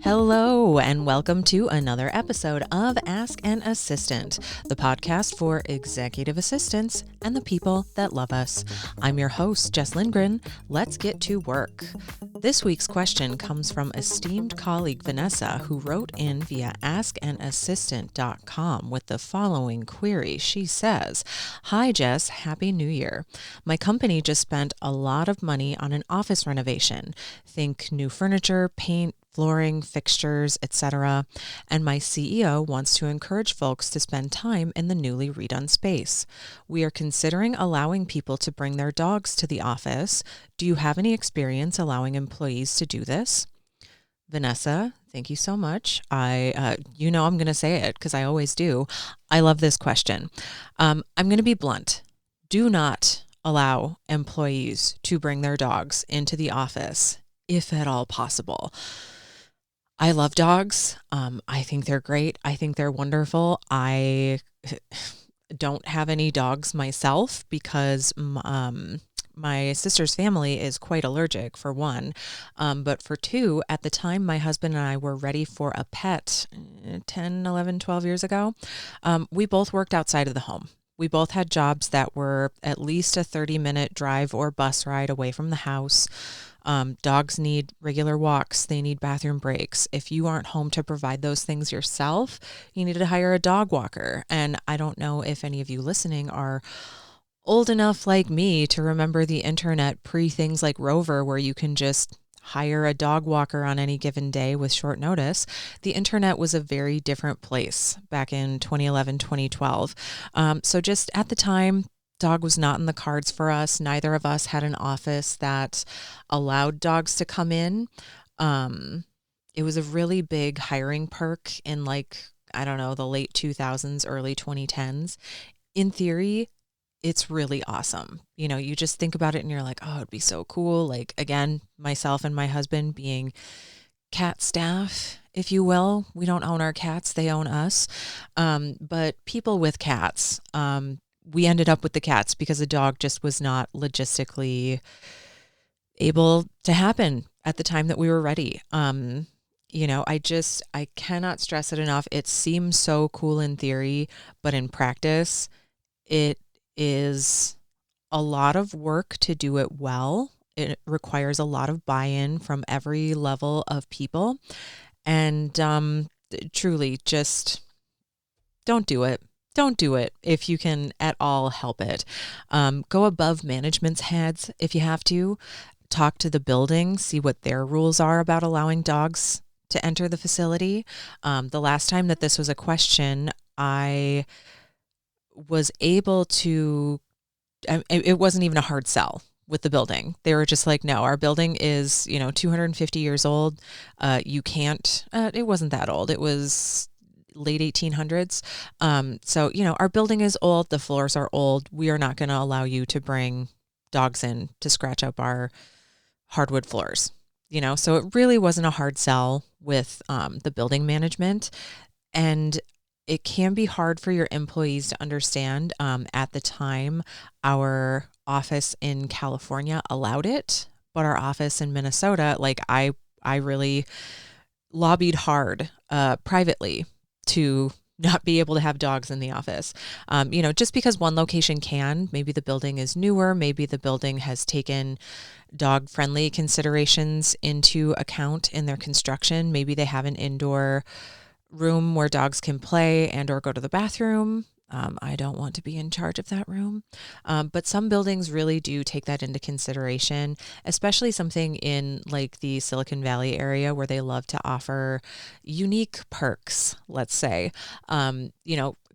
Hello, and welcome to another episode of Ask an Assistant, the podcast for executive assistants and the people that love us. I'm your host, Jess Lindgren. Let's get to work. This week's question comes from esteemed colleague Vanessa, who wrote in via askanassistant.com with the following query. She says, "Hi Jess, Happy New Year. My company just spent a lot of money on an office renovation. Think new furniture, paint, flooring, fixtures, etc. And my CEO wants to encourage folks to spend time in the newly redone space. We are considering allowing people to bring their dogs to the office. Do you have any experience allowing employees to do this?" Vanessa, thank you so much. I'm going to say it because I always do. I love this question. I'm going to be blunt. Do not allow employees to bring their dogs into the office, if at all possible. I love dogs. I think they're great. I think they're wonderful. I don't have any dogs myself because my sister's family is quite allergic, for one. But for two, at the time my husband and I were ready for a pet 10, 11, 12 years ago, we both worked outside of the home. We both had jobs that were at least a 30-minute drive or bus ride away from the house. Dogs need regular walks. They need bathroom breaks. If you aren't home to provide those things yourself, you need to hire a dog walker. And I don't know if any of you listening are old enough like me to remember the internet pre things like Rover, where you can just hire a dog walker on any given day with short notice. The internet was a very different place back in 2011, 2012. So just at the time, dog was not in the cards for us. Neither of us had an office that allowed dogs to come in. It was a really big hiring perk in the late 2000s, early 2010s. In theory, it's really awesome. You just think about it and you're like, oh, it'd be so cool. Like, again, myself and my husband being cat staff, if you will. We don't own our cats, they own us. But people with cats, we ended up with the cats because the dog just was not logistically able to happen at the time that we were ready. I cannot stress it enough. It seems so cool in theory, but in practice, it is a lot of work to do it well. It requires a lot of buy-in from every level of people. And truly, just don't do it. Don't do it if you can at all help it. Go above management's heads if you have to. Talk to the building, see what their rules are about allowing dogs to enter the facility. The last time that this was a question, I was able to, it wasn't even a hard sell with the building. They were just like, no, our building is, 250 years old. You can't, it wasn't that old. It was late 1800s. So, our building is old. The floors are old. We are not going to allow you to bring dogs in to scratch up our hardwood floors, so it really wasn't a hard sell with the building management. And it can be hard for your employees to understand. At the time, our office in California allowed it, but our office in Minnesota, I really lobbied hard privately to not be able to have dogs in the office. Just because one location can, maybe the building is newer, maybe the building has taken dog-friendly considerations into account in their construction. Maybe they have an indoor room where dogs can play and or go to the bathroom. I don't want to be in charge of that room. But some buildings really do take that into consideration, especially something in like the Silicon Valley area where they love to offer unique perks, let's say.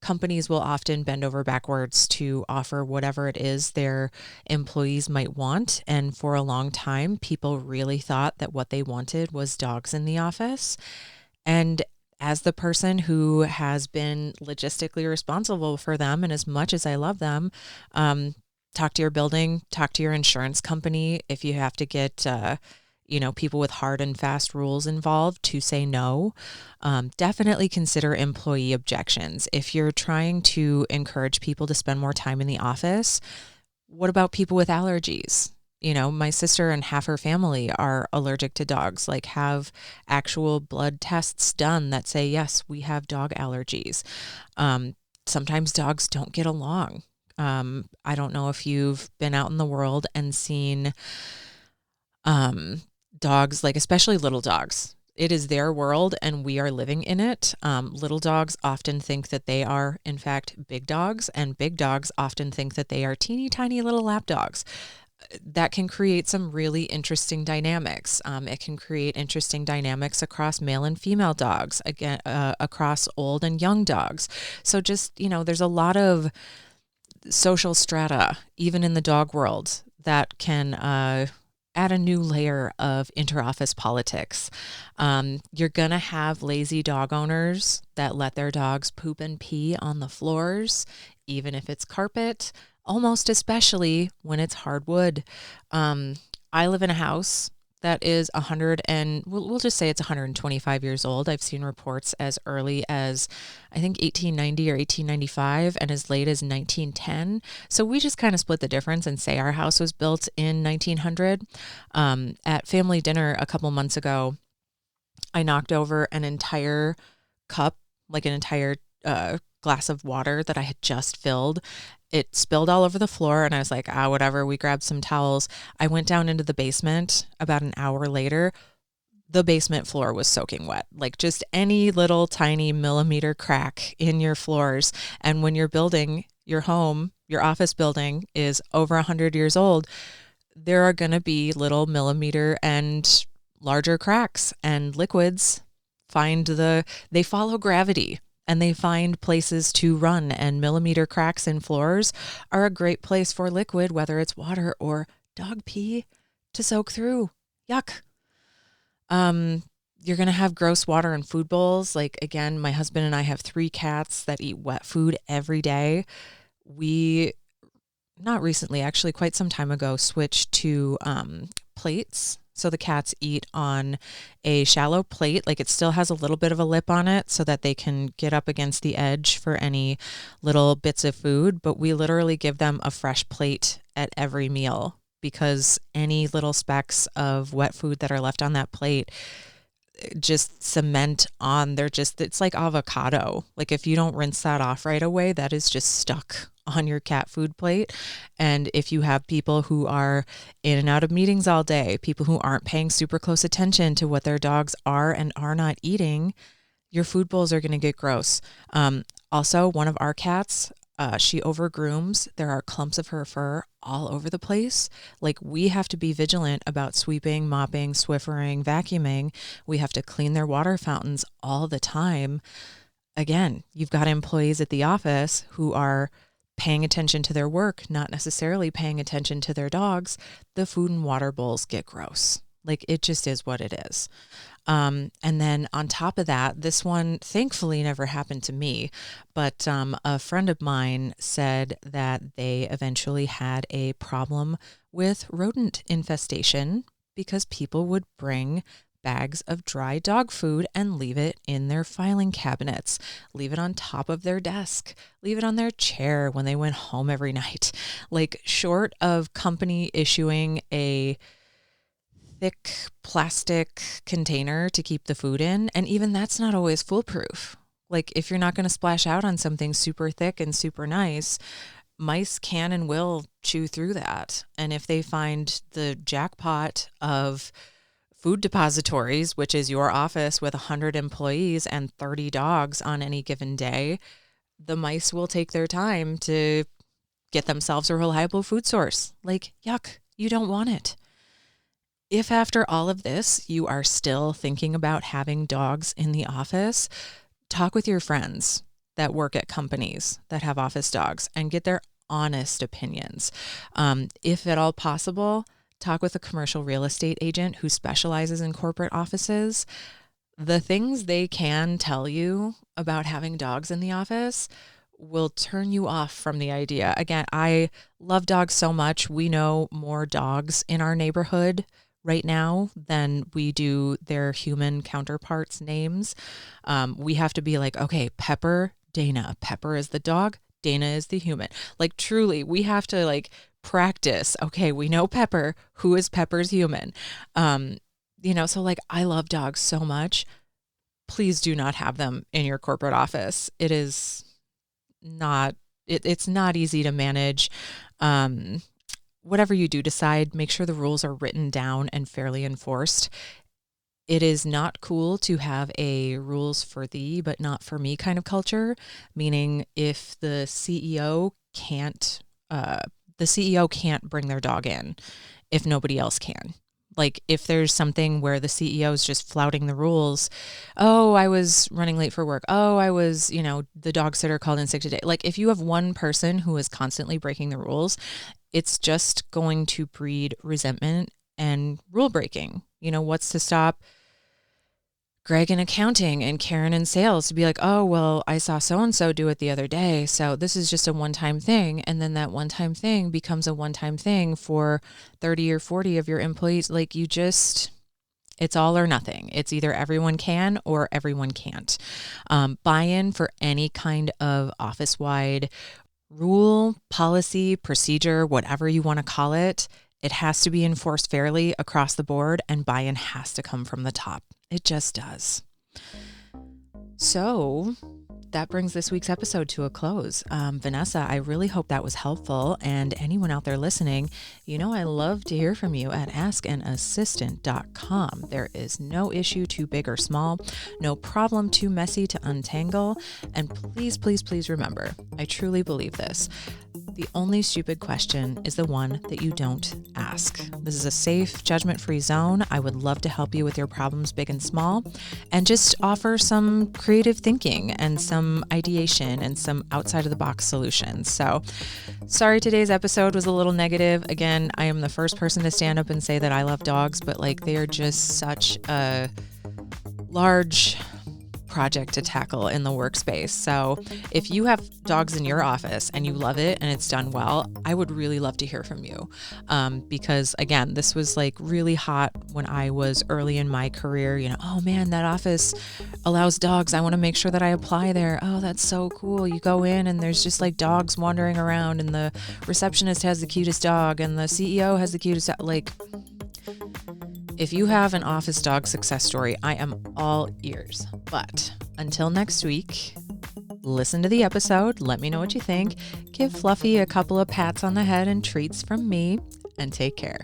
Companies will often bend over backwards to offer whatever it is their employees might want. And for a long time, people really thought that what they wanted was dogs in the office. And as the person who has been logistically responsible for them, and as much as I love them, talk to your building, talk to your insurance company. If you have to get, people with hard and fast rules involved to say no, definitely consider employee objections. If you're trying to encourage people to spend more time in the office, what about people with allergies? My sister and half her family are allergic to dogs, like have actual blood tests done that say, yes, we have dog allergies. Sometimes dogs don't get along. I don't know if you've been out in the world and seen dogs, like especially little dogs. It is their world and we are living in it. Little dogs often think that they are, in fact, big dogs, and big dogs often think that they are teeny tiny little lap dogs. That can create some really interesting dynamics. It can create interesting dynamics across male and female dogs, again, across old and young dogs. So just, there's a lot of social strata, even in the dog world, that can add a new layer of interoffice politics. You're going to have lazy dog owners that let their dogs poop and pee on the floors, even if it's carpet, almost especially when it's hardwood. I live in a house that is 100 and we'll just say it's 125 years old. I've seen reports as early as I think 1890 or 1895 and as late as 1910. So we just kind of split the difference and say our house was built in 1900. At family dinner a couple months ago, I knocked over an entire cup, like an entire glass of water that I had just filled. It spilled all over the floor and I was like, whatever. We grabbed some towels. I went down into the basement about an hour later. The basement floor was soaking wet, like just any little tiny millimeter crack in your floors. And when you're building your home, your office building is over 100 years old, there are going to be little millimeter and larger cracks, and liquids they follow gravity. And they find places to run, and millimeter cracks in floors are a great place for liquid, whether it's water or dog pee, to soak through. Yuck. You're going to have gross water in food bowls. Like, again, my husband and I have 3 cats that eat wet food every day. We, not recently, actually quite some time ago, switched to plates. So the cats eat on a shallow plate, like it still has a little bit of a lip on it so that they can get up against the edge for any little bits of food. But we literally give them a fresh plate at every meal because any little specks of wet food that are left on that plate just cement on. It's like avocado. Like if you don't rinse that off right away, that is just stuck on your cat food plate. And if you have people who are in and out of meetings all day, people who aren't paying super close attention to what their dogs are and are not eating, your food bowls are going to get gross. Also, one of our cats, she overgrooms. There are clumps of her fur all over the place. Like we have to be vigilant about sweeping, mopping, Swiffering, vacuuming. We have to clean their water fountains all the time. Again, you've got employees at the office who are paying attention to their work, not necessarily paying attention to their dogs. The food and water bowls get gross. Like it just is what it is. And then on top of that, this one thankfully never happened to me, but a friend of mine said that they eventually had a problem with rodent infestation because people would bring bags of dry dog food and leave it in their filing cabinets, leave it on top of their desk, leave it on their chair when they went home every night. Like short of company issuing a thick plastic container to keep the food in, and even that's not always foolproof. Like if you're not going to splash out on something super thick and super nice, mice can and will chew through that. And if they find the jackpot of food depositories, which is your office with 100 employees and 30 dogs on any given day, the mice will take their time to get themselves a reliable food source. Like, yuck, you don't want it. If after all of this, you are still thinking about having dogs in the office, talk with your friends that work at companies that have office dogs and get their honest opinions. If at all possible, talk with a commercial real estate agent who specializes in corporate offices. The things they can tell you about having dogs in the office will turn you off from the idea. Again, I love dogs so much. We know more dogs in our neighborhood right now than we do their human counterparts' names. We have to be like, okay, Pepper, Dana. Pepper is the dog, Dana is the human. Like truly, we have to like practice. Okay, we know Pepper. Who is Pepper's human? So like I love dogs so much. Please do not have them in your corporate office. It is not, it's not easy to manage. Whatever you do decide, make sure the rules are written down and fairly enforced. It is not cool to have a rules for thee, but not for me kind of culture, meaning if the CEO can't bring their dog in if nobody else can. Like if there's something where the CEO is just flouting the rules, oh, I was running late for work. Oh, I was, the dog sitter called in sick today. Like if you have one person who is constantly breaking the rules, it's just going to breed resentment and rule breaking. What's to stop Greg in accounting and Karen in sales to be like, oh, well, I saw so-and-so do it the other day, so this is just a one-time thing. And then that one-time thing becomes a one-time thing for 30 or 40 of your employees. Like it's all or nothing. It's either everyone can or everyone can't. Buy-in for any kind of office-wide rule, policy, procedure, whatever you want to call it, it has to be enforced fairly across the board, and buy-in has to come from the top. It just does. So that brings this week's episode to a close. Vanessa, I really hope that was helpful. And anyone out there listening, I love to hear from you at askanassistant.com. There is no issue too big or small, no problem too messy to untangle. And please, please, please remember, I truly believe this. The only stupid question is the one that you don't ask. This is a safe, judgment-free zone. I would love to help you with your problems, big and small, and just offer some creative thinking and some ideation and some outside-of-the-box solutions. So, sorry today's episode was a little negative. Again, I am the first person to stand up and say that I love dogs, but they are just such a large project to tackle in the workspace. So if you have dogs in your office and you love it and it's done well, I would really love to hear from you. Because again, this was really hot when I was early in my career, oh man, that office allows dogs. I want to make sure that I apply there. Oh, that's so cool. You go in and there's just dogs wandering around and the receptionist has the cutest dog and the CEO has the cutest dog. If you have an office dog success story, I am all ears. But until next week, listen to the episode. Let me know what you think. Give Fluffy a couple of pats on the head and treats from me, and take care.